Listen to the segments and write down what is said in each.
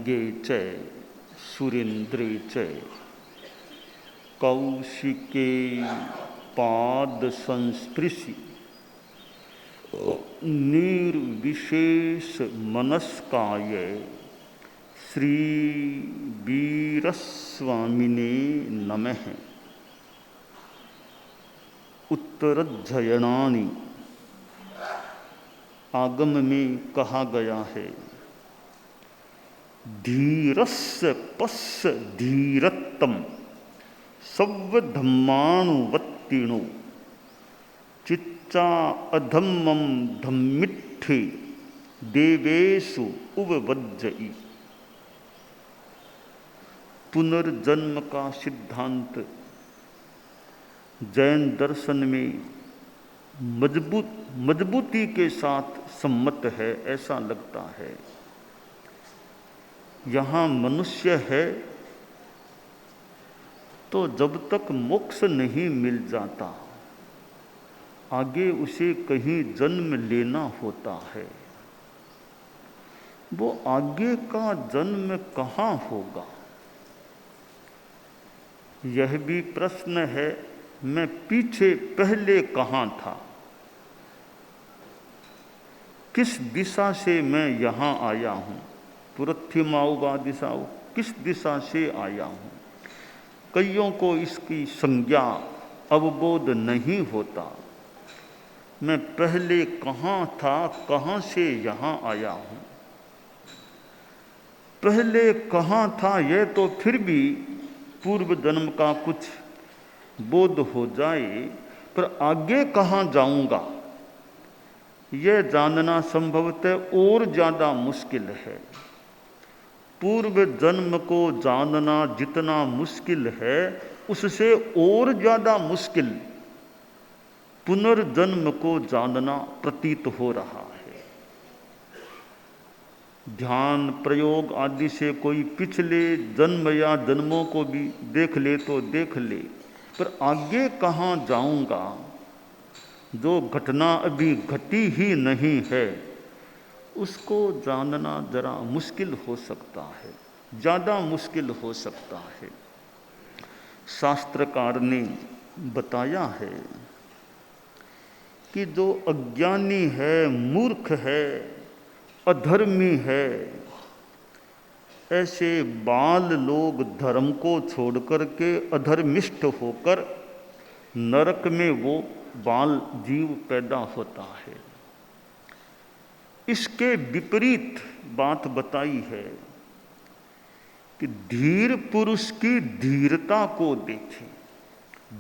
नागे च सुरेन्द्रे च कौशिके पाद संस्पृशि निर्विशेष मनस्काय श्री वीरस्वामिने नमः। उत्तरध्ययनानि आगम में कहा गया है, धीरस्य पश्य धीरत्तम सव्वधम्मानुवत्तिनो चिच्चा अधम्मं धम्मिट्ठे देवेषु उपवज्जयि। पुनर्जन्म का सिद्धांत जैन दर्शन में मजबूती के साथ सम्मत है, ऐसा लगता है। यहाँ मनुष्य है तो जब तक मोक्ष नहीं मिल जाता आगे उसे कहीं जन्म लेना होता है। वो आगे का जन्म कहाँ होगा, यह भी प्रश्न है। मैं पीछे पहले कहाँ था, किस दिशा से मैं यहाँ आया हूँ, पुरथिमाउवा दिशाओ, किस दिशा से आया हूँ। कईयों को इसकी संज्ञा अवबोध नहीं होता। मैं पहले कहाँ था, कहाँ से यहाँ आया हूँ। पहले कहाँ था यह तो फिर भी पूर्व जन्म का कुछ बोध हो जाए, पर आगे कहाँ जाऊँगा यह जानना संभवतः और ज़्यादा मुश्किल है। पूर्व जन्म को जानना जितना मुश्किल है, उससे और ज़्यादा मुश्किल पुनर्जन्म को जानना प्रतीत हो रहा है। ध्यान प्रयोग आदि से कोई पिछले जन्म या जन्मों को भी देख ले तो देख ले, पर आगे कहाँ जाऊँगा, जो घटना अभी घटी ही नहीं है, उसको जानना जरा मुश्किल हो सकता है, ज़्यादा मुश्किल हो सकता है। शास्त्रकार ने बताया है कि जो अज्ञानी है, मूर्ख है, अधर्मी है, ऐसे बाल लोग धर्म को छोड़कर के अधर्मिष्ठ होकर नरक में वो बाल जीव पैदा होता है। इसके विपरीत बात बताई है कि धीर पुरुष की धीरता को देखें।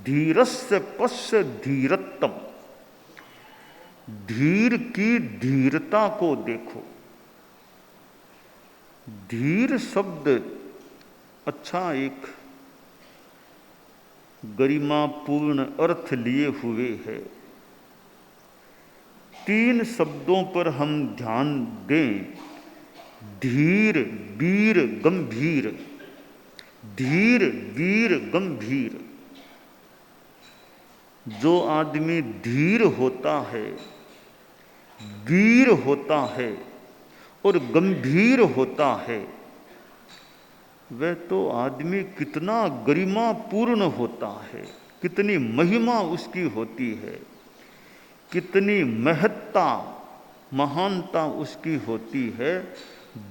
धीरस्य पश्य धीरत्तम, धीर की धीरता को देखो। धीर शब्द अच्छा एक गरिमापूर्ण अर्थ लिए हुए है। 3 शब्दों पर हम ध्यान दें, धीर वीर गंभीर। धीर वीर गंभीर। जो आदमी धीर होता है, वीर होता है और गंभीर होता है, वह तो आदमी कितना गरिमापूर्ण होता है, कितनी महिमा उसकी होती है, कितनी महत्ता महानता उसकी होती है।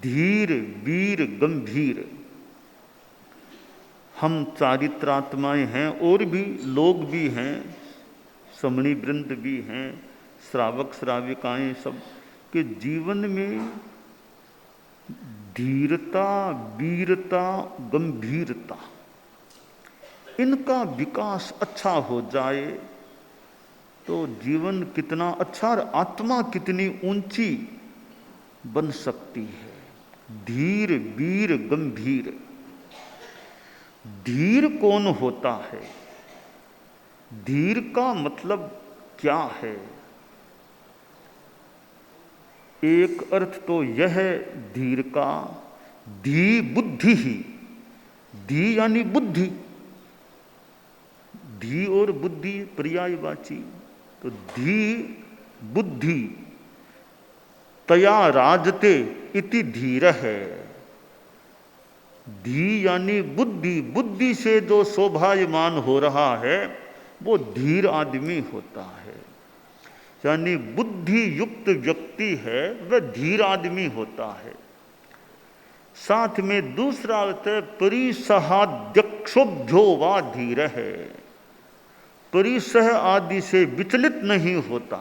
धीर वीर गंभीर। हम चारित्रात्माएं हैं, और भी लोग भी हैं, समणी वृंद भी हैं, श्रावक श्राविकाएं, सब के जीवन में धीरता, वीरता, गंभीरता, इनका विकास अच्छा हो जाए तो जीवन कितना अच्छा और आत्मा कितनी ऊंची बन सकती है। धीर वीर गंभीर। धीर कौन होता है, धीर का मतलब क्या है? एक अर्थ तो यह है धीर का, धी बुद्धि ही। धी यानी बुद्धि, धी और बुद्धि पर्यायवाची, तो धी बुद्धि। तया राजते इति धीर है। धी यानी बुद्धि, बुद्धि से जो शोभायमान हो रहा है वो धीर आदमी होता है। यानी बुद्धि युक्त व्यक्ति है वह धीर आदमी होता है। साथ में दूसरा अर्थ है परिसहाध्यक्षोभ्यो वा धीर है, परिसह आदि से विचलित नहीं होता,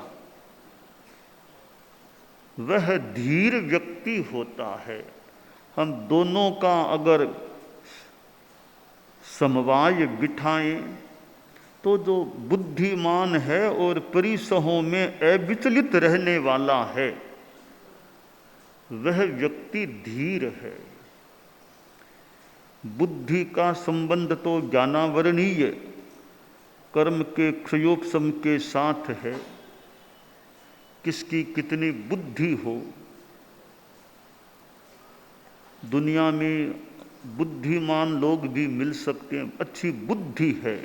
वह धीर व्यक्ति होता है। हम दोनों का अगर समवाय बिठाएं तो जो बुद्धिमान है और परिसहों में अविचलित रहने वाला है वह व्यक्ति धीर है। बुद्धि का संबंध तो ज्ञानावरणीय कर्म के क्षयोपशम के साथ है। किसकी कितनी बुद्धि हो, दुनिया में बुद्धिमान लोग भी मिल सकते हैं, अच्छी बुद्धि है,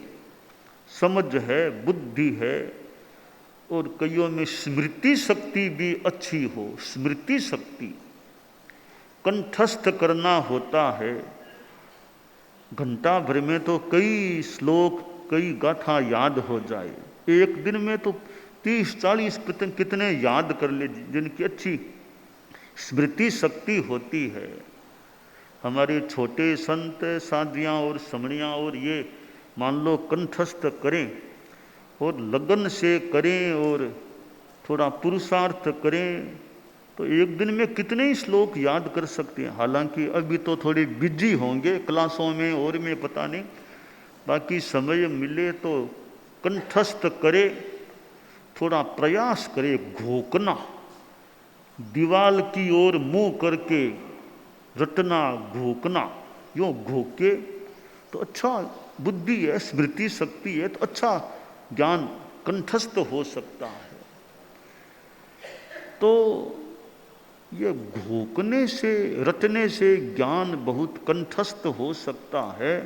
समझ है, बुद्धि है, और कईयों में स्मृति शक्ति भी अच्छी हो। स्मृति शक्ति कंठस्थ करना होता है, घंटा भर में तो कई श्लोक कई गाथा याद हो जाए, एक दिन में तो 30-40 कितने याद कर ले जिनकी अच्छी स्मृति शक्ति होती है। हमारे छोटे संत साधियाँ और समणियाँ और ये मान लो कंठस्थ करें और लगन से करें और थोड़ा पुरुषार्थ करें तो एक दिन में कितने ही श्लोक याद कर सकते हैं। हालांकि अभी तो थोड़े बिजी होंगे क्लासों में और में पता नहीं, बाकी समय मिले तो कंठस्थ करे, थोड़ा प्रयास करे, घोकना, दीवाल की ओर मुंह करके रटना, घोकना, यूँ घोके तो अच्छा बुद्धि है, स्मृति शक्ति है, तो अच्छा ज्ञान कंठस्थ हो सकता है। तो ये घोकने से रटने से ज्ञान बहुत कंठस्थ हो सकता है,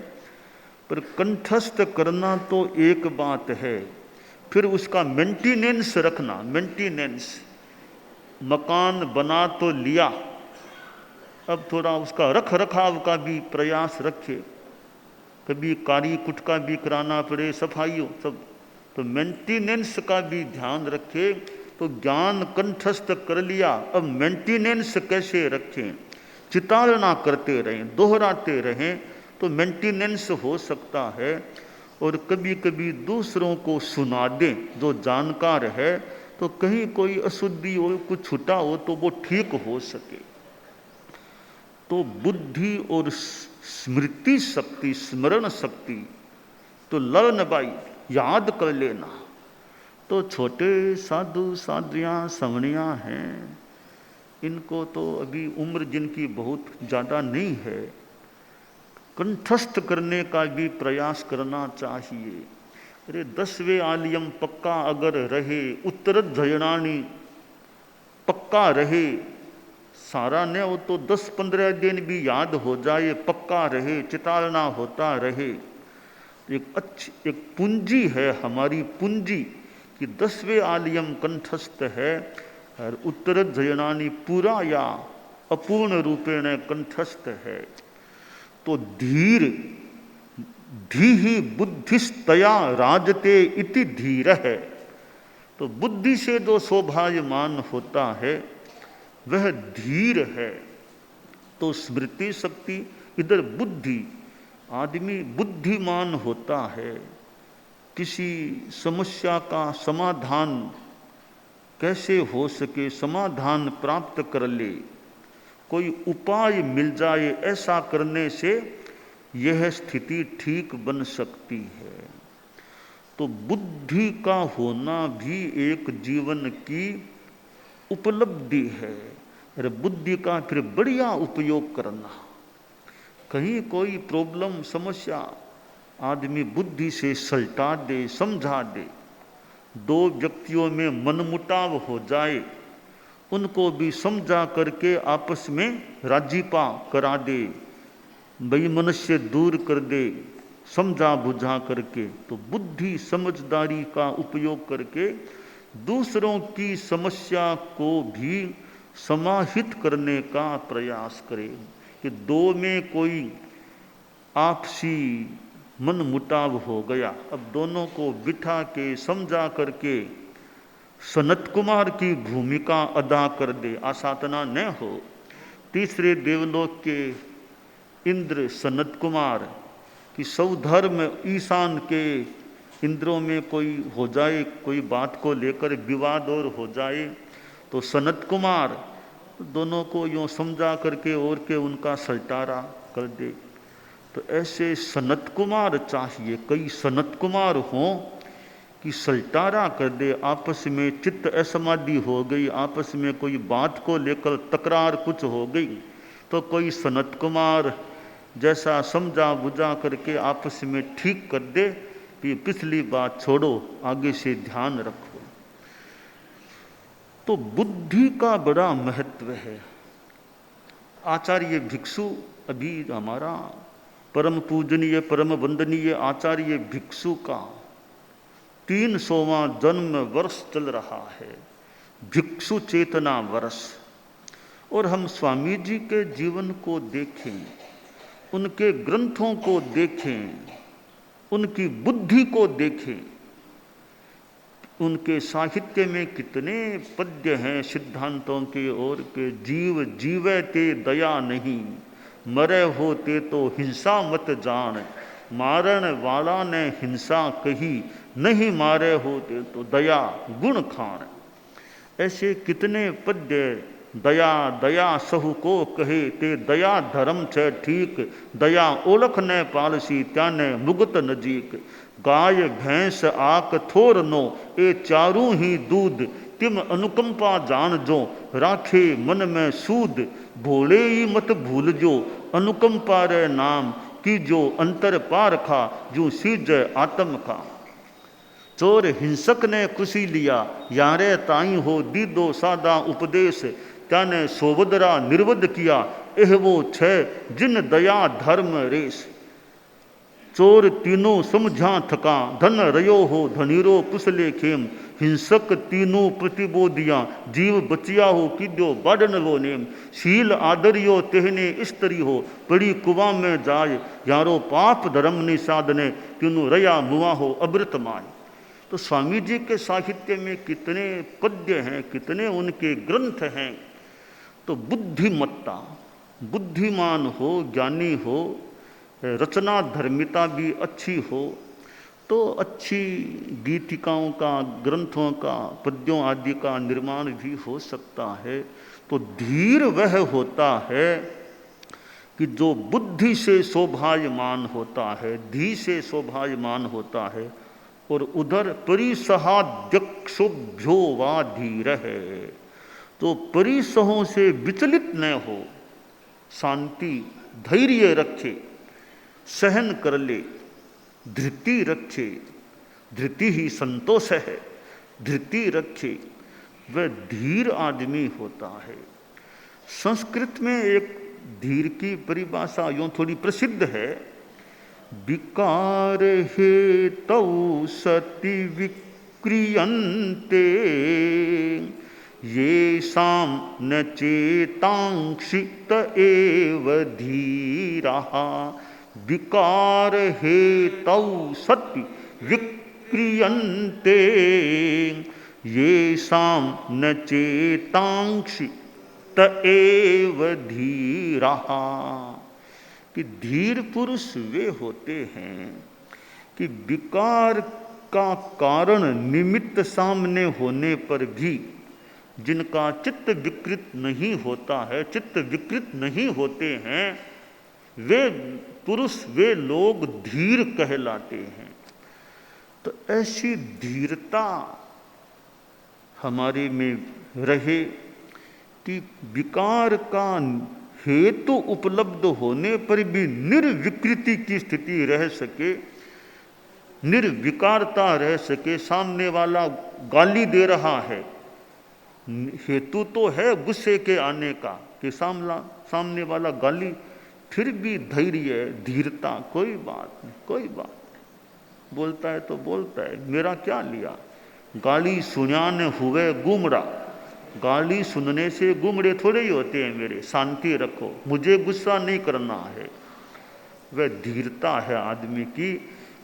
पर कंठस्थ करना तो एक बात है, फिर उसका मेंटेनेंस रखना। मेंटेनेंस, मकान बना तो लिया, अब थोड़ा उसका रख रखाव का भी प्रयास रखे, कभी कारी कुट का भी कराना पड़े, सफाइयों सब, तो मेंटेनेंस का भी ध्यान रखे। तो ज्ञान कंठस्थ कर लिया, अब मेंटेनेंस कैसे रखें, चितालना करते रहें, दोहराते रहें तो मेंटेनेंस हो सकता है। और कभी कभी दूसरों को सुना दें जो जानकार है, तो कहीं कोई अशुद्धि हो, कुछ छूटा हो तो वो ठीक हो सके। तो बुद्धि और स्मृति शक्ति, स्मरण शक्ति तो ललन बाई याद कर लेना। तो छोटे साधु साधियाँ समणियाँ हैं, इनको तो अभी उम्र जिनकी बहुत ज़्यादा नहीं है, कंठस्थ करने का भी प्रयास करना चाहिए। अरे 10वें आलियम पक्का अगर रहे, उत्तरध्ययनानि पक्का रहे, सारा ने वो तो 10-15 दिन भी याद हो जाए, पक्का रहे, चितालना होता रहे। एक पूंजी है हमारी, पूंजी कि 10वें आलियम कंठस्थ है और उत्तरध्ययनानि पूरा या अपूर्ण रूपेण कंठस्थ है। तो धीर धीहि बुद्धिस्तया राजते इति धीर है। तो बुद्धि से जो शोभायमान होता है वह धीर है। तो स्मृति शक्ति, इधर बुद्धि, आदमी बुद्धिमान होता है, किसी समस्या का समाधान कैसे हो सके, समाधान प्राप्त कर ले, कोई उपाय मिल जाए, ऐसा करने से यह स्थिति ठीक बन सकती है। तो बुद्धि का होना भी एक जीवन की उपलब्धि है। अरे बुद्धि का फिर बढ़िया उपयोग करना, कहीं कोई प्रॉब्लम समस्या आदमी बुद्धि से सलटा दे, समझा दे। दो व्यक्तियों में मनमुटाव हो जाए, उनको भी समझा करके आपस में राजीपा करा दे, वैमनस्य दूर कर दे, समझा बुझा करके। तो बुद्धि समझदारी का उपयोग करके दूसरों की समस्या को भी समाहित करने का प्रयास करे। कि दो में कोई आपसी मन मुटाव हो गया, अब दोनों को बिठा के समझा करके सनत कुमार की भूमिका अदा कर दे, आसातना न हो। तीसरे देवलोक के इंद्र सनत कुमार कि सौधर्म ईशान के इंद्रों में कोई हो जाए, कोई बात को लेकर विवाद और हो जाए, तो सनत कुमार दोनों को यूँ समझा करके और के उनका सलटारा कर दे। तो ऐसे सनत कुमार चाहिए, कई सनत कुमार हों कि सलटारा कर दे। आपस में चित्त असमाधि हो गई, आपस में कोई बात को लेकर तकरार कुछ हो गई, तो कोई सनत कुमार जैसा समझा बुझा करके आपस में ठीक कर दे कि पिछली बात छोड़ो, आगे से ध्यान रखो। तो बुद्धि का बड़ा महत्व है। आचार्य भिक्षु, अभी हमारा परम पूजनीय परम वंदनीय आचार्य भिक्षु का 300वां जन्म वर्ष चल रहा है, भिक्षु चेतना वर्ष। और हम स्वामी जी के जीवन को देखें, उनके ग्रंथों को देखें, उनकी बुद्धि को देखें, उनके साहित्य में कितने पद्य हैं सिद्धांतों के और के। जीव जीवे ते दया नहीं, मरे होते तो हिंसा मत जान, मारण वाला ने हिंसा कही, नहीं मारे होते तो दया गुण खान। ऐसे कितने पद्य। दया दया सहु को कहे ते दया धर्म छे ठीक, दया ओलख ने पालसी त्याने मुगत नजीक, गाय भैंस आक थोर नो ए चारू ही दूध, तिम अनुकंपा जान जो राखे मन में सूद, भोले ही मत भूल जो अनुकंपा रे नाम, की जो अंतर पार खा जो सीज आत्म का। चोर हिंसक ने खुशी लिया, यारे ताई हो दीदो सादा उपदेश, त्याने सोबदरा निर्वध किया, एह वो छे जिन दया धर्म रेस। चोर तीनों समझा थका, धन रयो हो धनीरो कुशले खेम, हिंसक तीनों प्रतिबोधिया, जीव बचिया हो किद्यो बाडन वो नेम, शील आदरियो तेहने स्त्री हो, पड़ी कुआ में जाय, यारो पाप धर्म निषादने, तीनों रया मुआ हो अमृत माय। तो स्वामी जी के साहित्य में कितने पद्य हैं, कितने उनके ग्रंथ हैं। तो बुद्धिमत्ता, बुद्धिमान हो, ज्ञानी हो, रचना धर्मिता भी अच्छी हो, तो अच्छी गीतिकाओं का, ग्रंथों का, पद्यों आदि का निर्माण भी हो सकता है। तो धीर वह होता है कि जो बुद्धि से शोभायमान होता है, धी से शोभायमान होता है, और उधर परिसहाध्यक्षोभ्यो वा धीर है, तो परिसहों से विचलित न हो, शांति धैर्य रखे, सहन कर ले, धृति रखे, धृति ही संतोष है, धृति रखे, वह धीर आदमी होता है। संस्कृत में एक धीर की परिभाषा यूँ थोड़ी प्रसिद्ध है, विकार हेतौ सति विक्रियन्ते, येषां न चेतांक्षित एव धीराः। विकार हेतौ सति विक्रियन्ते, येषां न चेतांक्षित एव धीराः। कि धीर पुरुष वे होते हैं कि विकार का कारण निमित्त सामने होने पर भी जिनका चित्त विकृत नहीं होता है, चित्त विकृत नहीं होते हैं, वे पुरुष, वे लोग धीर कहलाते हैं। तो ऐसी धीरता हमारे में रहे कि विकार का हेतु उपलब्ध होने पर भी निर्विकृति की स्थिति रह सके, निर्विकारता रह सके। सामने वाला गाली दे रहा है, हेतु तो है गुस्से के आने का कि सामने वाला गाली, फिर भी धैर्य, धीरता, कोई बात नहीं, कोई बात नहीं, बोलता है तो बोलता है, मेरा क्या लिया, गाली सुनाने हुए गुमरा, गाली सुनने से गुमड़े थोड़े ही होते हैं मेरे, शांति रखो, मुझे गुस्सा नहीं करना है। वह धीरता है आदमी की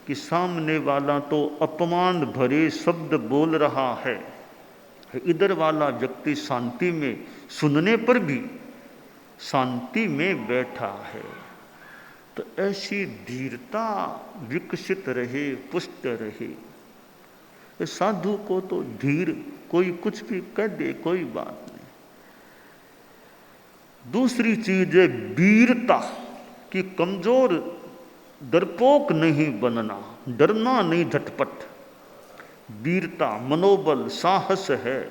कि सामने वाला तो अपमान भरे शब्द बोल रहा है, इधर वाला व्यक्ति शांति में, सुनने पर भी शांति में बैठा है। तो ऐसी धीरता विकसित रहे, पुष्ट रहे। साधु को तो धीर कोई कुछ भी कह दे, कोई बात नहीं। दूसरी चीज है वीरता, कि कमजोर डरपोक नहीं बनना, डरना नहीं झटपट। वीरता मनोबल साहस है।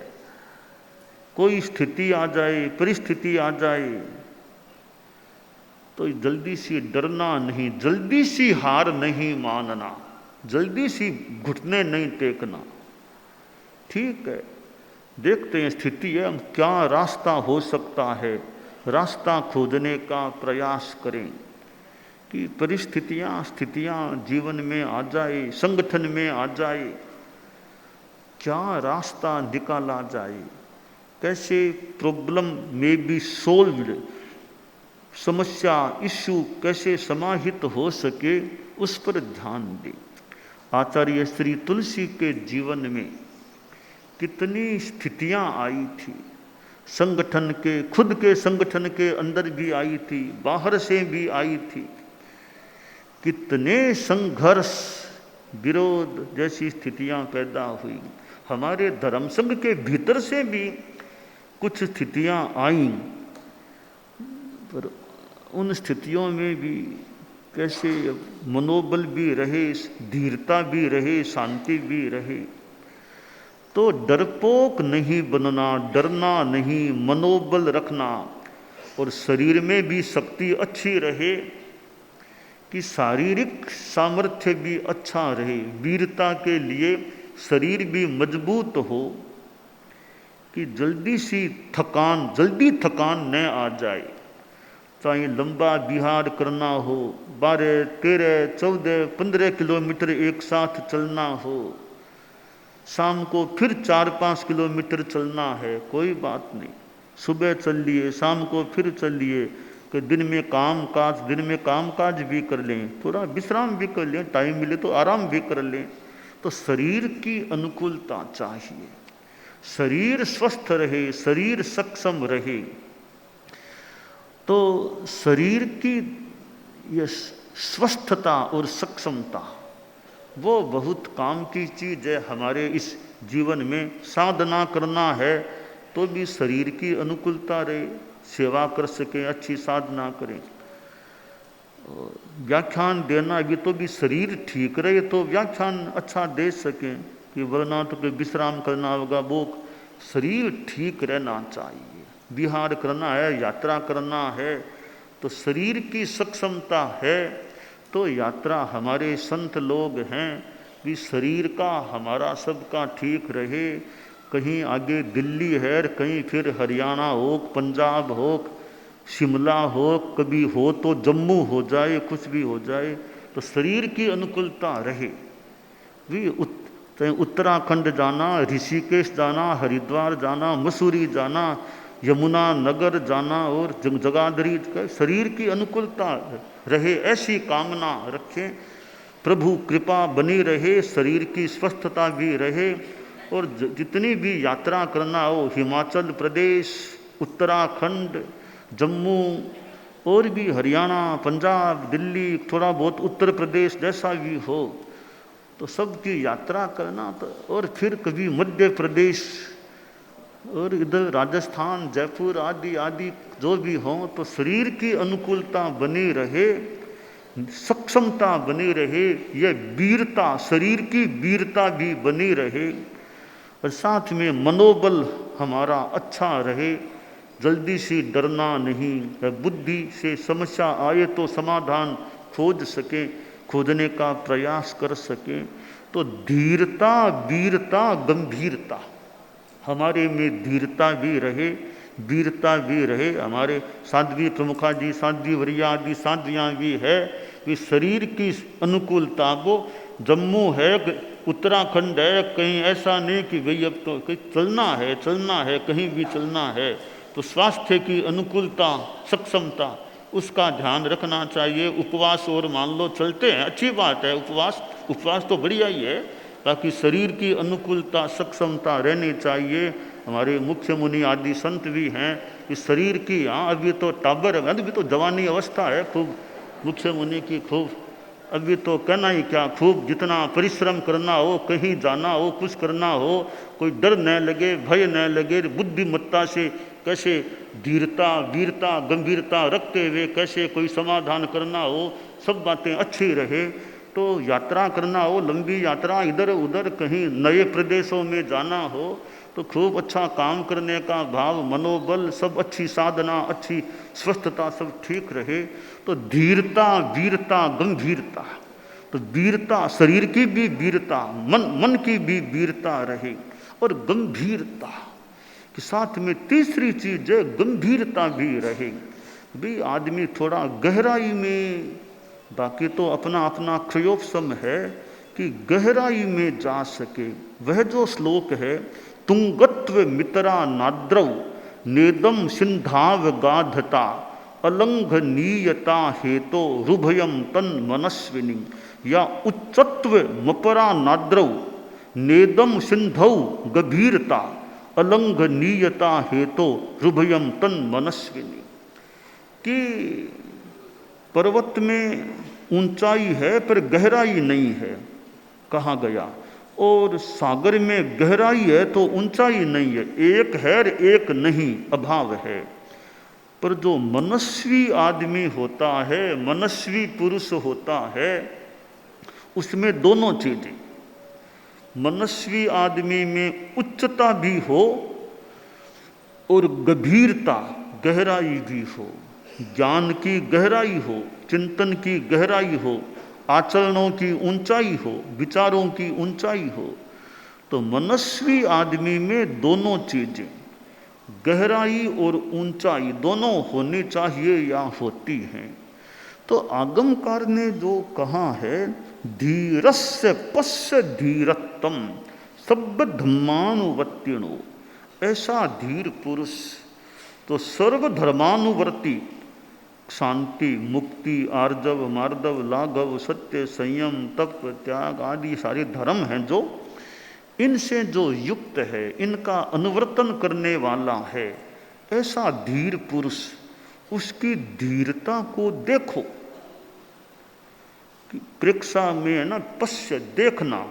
कोई स्थिति आ जाए, परिस्थिति आ जाए तो जल्दी से डरना नहीं, जल्दी सी हार नहीं मानना, जल्दी सी घुटने नहीं टेकना। ठीक है, देखते हैं स्थिति है, हम क्या रास्ता हो सकता है, रास्ता खोजने का प्रयास करें कि परिस्थितियां स्थितियां जीवन में आ जाए, संगठन में आ जाए, क्या रास्ता निकाला जाए, कैसे प्रॉब्लम में बी सोल्व्ड, समस्या इश्यू कैसे समाहित हो सके, उस पर ध्यान दें। आचार्य श्री तुलसी के जीवन में कितनी स्थितियां आई थी, संगठन के, खुद के संगठन के अंदर भी आई थी, बाहर से भी आई थी। कितने संघर्ष, विरोध जैसी स्थितियां पैदा हुई। हमारे धर्म संघ के भीतर से भी कुछ स्थितियां आईं, पर उन स्थितियों में भी कैसे मनोबल भी रहे, धीरता भी रहे, शांति भी रहे। तो डरपोक नहीं बनना, डरना नहीं, मनोबल रखना, और शरीर में भी शक्ति अच्छी रहे, कि शारीरिक सामर्थ्य भी अच्छा रहे। वीरता के लिए शरीर भी मजबूत हो, कि जल्दी थकान न आ जाए। चाहे लंबा विहार करना हो, 12, 13, 14, 15 किलोमीटर एक साथ चलना हो, शाम को फिर 4-5 किलोमीटर चलना है, कोई बात नहीं, सुबह चल लिए, शाम को फिर चल लिए, कि दिन में काम काज भी कर लें, थोड़ा विश्राम भी कर लें, टाइम मिले तो आराम भी कर लें। तो शरीर की अनुकूलता चाहिए, शरीर स्वस्थ रहे, शरीर सक्षम रहे। तो शरीर की ये स्वस्थता और सक्षमता वो बहुत काम की चीज़ है। हमारे इस जीवन में साधना करना है तो भी शरीर की अनुकूलता रहे, सेवा कर सकें, अच्छी साधना करें। व्याख्यान देना भी तो भी शरीर ठीक रहे तो व्याख्यान अच्छा दे सकें, कि वरना तो कोई विश्राम करना होगा। वो शरीर ठीक रहना चाहिए। विहार करना है, यात्रा करना है, तो शरीर की सक्षमता है तो यात्रा। हमारे संत लोग हैं कि शरीर का हमारा सबका ठीक रहे। कहीं आगे दिल्ली है, कहीं फिर हरियाणा हो, पंजाब हो, शिमला हो, कभी हो तो जम्मू हो जाए, कुछ भी हो जाए, तो शरीर की अनुकूलता रहे। भी उत्तराखंड जाना, ऋषिकेश जाना, हरिद्वार जाना, मसूरी जाना, यमुना नगर जाना और जगाधरी, शरीर की अनुकूलता रहे, ऐसी कामना रखें। प्रभु कृपा बनी रहे, शरीर की स्वस्थता भी रहे। और जितनी भी यात्रा करना हो, हिमाचल प्रदेश, उत्तराखंड, जम्मू और भी हरियाणा, पंजाब, दिल्ली, थोड़ा बहुत उत्तर प्रदेश, जैसा भी हो, तो सबकी यात्रा करना। तो और फिर कभी मध्य प्रदेश और इधर राजस्थान, जयपुर आदि आदि जो भी हो, तो शरीर की अनुकूलता बनी रहे, सक्षमता बनी रहे, ये वीरता, शरीर की वीरता भी बनी रहे, और साथ में मनोबल हमारा अच्छा रहे। जल्दी से डरना नहीं, बुद्धि से समस्या आए तो समाधान खोज सके, खोजने का प्रयास कर सके। तो धीरता, वीरता, गंभीरता, हमारे में धीरता भी रहे, वीरता भी रहे। हमारे साध्वी प्रमुखा जी, साध्वी वरिया आदि साध्वियाँ भी है कि शरीर की अनुकूलता, वो जम्मू है, उत्तराखंड है, कहीं ऐसा नहीं कि भाई अब तो कहीं चलना है कहीं भी चलना है, तो स्वास्थ्य की अनुकूलता, सक्षमता, उसका ध्यान रखना चाहिए। उपवास और मान लो चलते हैं, अच्छी बात है, उपवास तो बढ़िया ही है, ताकि शरीर की अनुकूलता, सक्षमता रहनी चाहिए। हमारे मुख्य मुनि आदि संत भी हैं इस शरीर की, हाँ अभी तो टाबर है, अभी तो जवानी अवस्था है, खूब मुख्य मुनि की खूब, अभी तो कहना ही क्या, खूब जितना परिश्रम करना हो, कहीं जाना हो, कुछ करना हो, कोई डर न लगे, भय न लगे, बुद्धिमत्ता से कैसे धीरता, वीरता, गंभीरता रखते हुए कैसे कोई समाधान करना हो, सब बातें अच्छी रहे। तो यात्रा करना हो, लंबी यात्रा, इधर उधर कहीं नए प्रदेशों में जाना हो, तो खूब अच्छा काम करने का भाव, मनोबल, सब अच्छी साधना, अच्छी स्वस्थता, सब ठीक रहे। तो धीरता, वीरता, गंभीरता, तो वीरता, शरीर की भी वीरता, मन की भी वीरता रहे, और गंभीरता के साथ में तीसरी चीज है गंभीरता भी रहे। भी आदमी थोड़ा गहराई में, बाकी तो अपना अपना प्रयोपसम है कि गहराई में जा सके। वह जो श्लोक है, तुंगत्व मितरा नाद्रव नेदम सिंधाव गाधता अलंघनीयता हेतो रुभयम तन मनस्विनी, या उच्चत्व मपरा नाद्रव नेदम सिंधौ गभीरता अलंघनीयता हेतो रुभयम तन मनस्विनी, कि पर्वत में ऊंचाई है पर गहराई नहीं है, कहा गया, और सागर में गहराई है तो ऊंचाई नहीं है, एक है और एक नहीं, अभाव है। पर जो मनस्वी आदमी होता है, मनस्वी पुरुष होता है, उसमें दोनों चीजें, मनस्वी आदमी में उच्चता भी हो और गंभीरता, गहराई भी हो, ज्ञान की गहराई हो, चिंतन की गहराई हो, आचरणों की ऊंचाई हो, विचारों की ऊंचाई हो। तो मनस्वी आदमी में दोनों चीजें, गहराई और ऊंचाई, दोनों होनी चाहिए या होती हैं। तो आगमकार ने जो कहा है, धीरस्य पश्य धीरत्तम सब धर्मानुवर्तिनो, ऐसा धीर पुरुष तो सर्वधर्मानुवर्ती, शांति, मुक्ति, आर्जव, मार्दव, लाघव, सत्य, संयम, तप, त्याग आदि सारे धर्म हैं जो, इनसे जो युक्त है, इनका अनुवर्तन करने वाला है, ऐसा धीर पुरुष, उसकी धीरता को देखो। कि प्रेक्षा में है ना, पश्य देखना,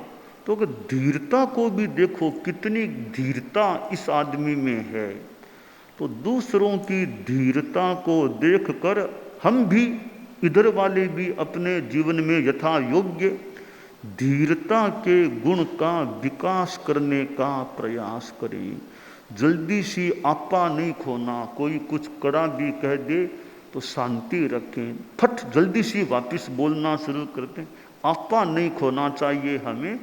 तो अगर धीरता को भी देखो, कितनी धीरता इस आदमी में है। तो दूसरों की धीरता को देखकर हम भी, इधर वाले भी अपने जीवन में यथा योग्य धीरता के गुण का विकास करने का प्रयास करें। जल्दी सी आपा नहीं खोना, कोई कुछ कड़ा भी कह दे तो शांति रखें, फट जल्दी सी वापस बोलना शुरू करते, आपा नहीं खोना चाहिए, हमें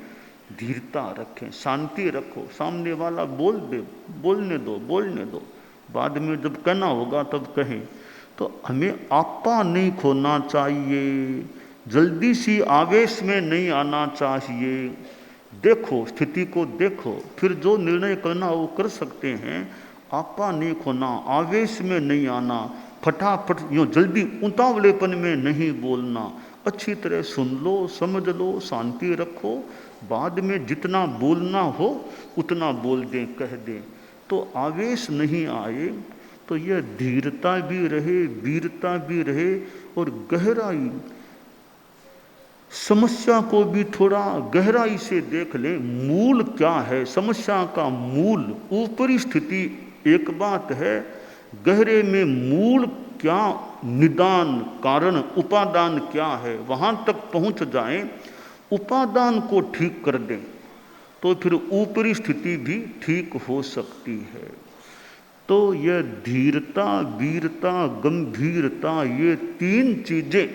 धीरता रखें, शांति रखो, सामने वाला बोलने दो, बाद में जब कहना होगा तब कहें। तो हमें आपा नहीं खोना चाहिए, जल्दी सी आवेश में नहीं आना चाहिए, देखो स्थिति को देखो, फिर जो निर्णय करना वो कर सकते हैं। आपा नहीं खोना, आवेश में नहीं आना, फटाफट यूँ जल्दी उतावलेपन में नहीं बोलना, अच्छी तरह सुन लो, समझ लो, शांति रखो, बाद में जितना बोलना हो उतना बोल दें, कह दें, तो आवेश नहीं आए। तो यह धीरता भी रहे, वीरता भी रहे, और गहराई, समस्या को भी थोड़ा गहराई से देख ले, मूल क्या है समस्या का, मूल, ऊपरी स्थिति एक बात है, गहरे में मूल क्या, निदान, कारण, उपादान क्या है, वहां तक पहुंच जाएं, उपादान को ठीक कर दें, तो फिर ऊपरी स्थिति भी ठीक हो सकती है। तो यह धीरता, वीरता, गंभीरता, ये तीन चीजें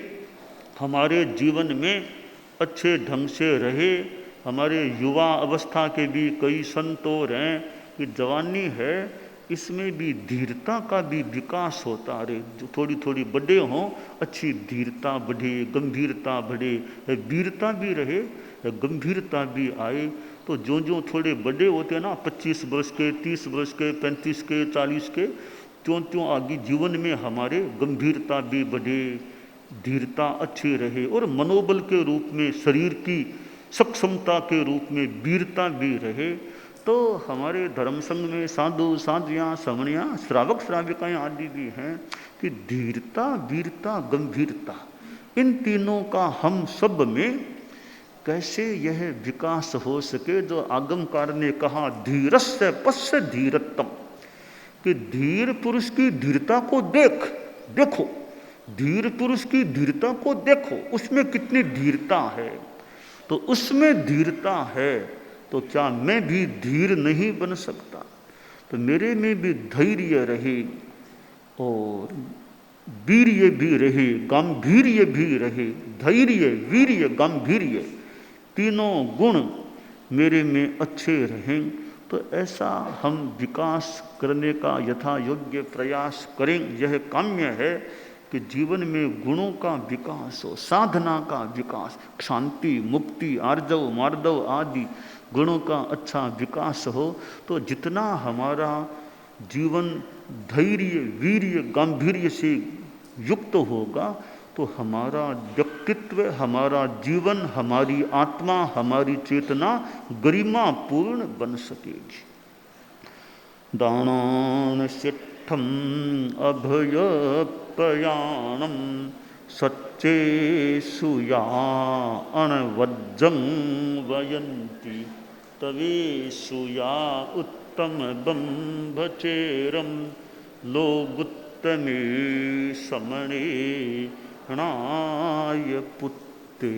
हमारे जीवन में अच्छे ढंग से रहे। हमारे युवा अवस्था के भी कई संत और हैं कि जवानी है, इसमें भी धीरता का भी विकास होता। अरे जो थोड़ी थोड़ी बड़े हों, अच्छी धीरता बढ़े, गंभीरता बढ़े, वीरता भी रहे, गंभीरता भी आए। तो जो जो थोड़े बड़े होते हैं ना, 25 वर्ष के, 30 वर्ष के, 35 के, 40 के, त्यों त्यों आगे जीवन में हमारे गंभीरता भी बढ़े, धीरता अच्छी रहे, और मनोबल के रूप में, शरीर की सक्षमता के रूप में वीरता भी रहे। तो हमारे धर्म संघ में साधु साधियाँ समणियाँ श्रावक श्राविकाएँ आदि भी हैं कि धीरता, वीरता, गंभीरता, इन तीनों का हम सब में कैसे यह विकास हो सके। जो आगमकार ने कहा धीरस्य पश्य धीरत्तम, कि धीर पुरुष की धीरता को देखो, धीर पुरुष की धीरता को देखो, उसमें कितनी धीरता है। तो उसमें धीरता है तो क्या मैं भी धीर नहीं बन सकता? तो मेरे में भी धैर्य रहे और वीर्य भी रहे, गांभीर्य भी रहे। धैर्य, वीर्य, गांभीर्य, तीनों गुण मेरे में अच्छे रहें। तो ऐसा हम विकास करने का यथा योग्य प्रयास करें। यह काम्य है कि जीवन में गुणों का विकास हो, साधना का विकास, शांति, मुक्ति, आर्जव, मार्दव आदि गुणों का अच्छा विकास हो। तो जितना हमारा जीवन धैर्य, वीर्य, गांभीर्य से युक्त होगा, तो हमारा व्यक्तित्व, हमारा जीवन, हमारी आत्मा, हमारी चेतना गरिमापूर्ण बन सकेगी। दानान सिद्धम अभयप्रयाणम सच्चे सुया अणवज्जं वयन्ति तवे सुया उत्तम बंभचेरम लोगुत्तमे समणे हणाय पुत्ते।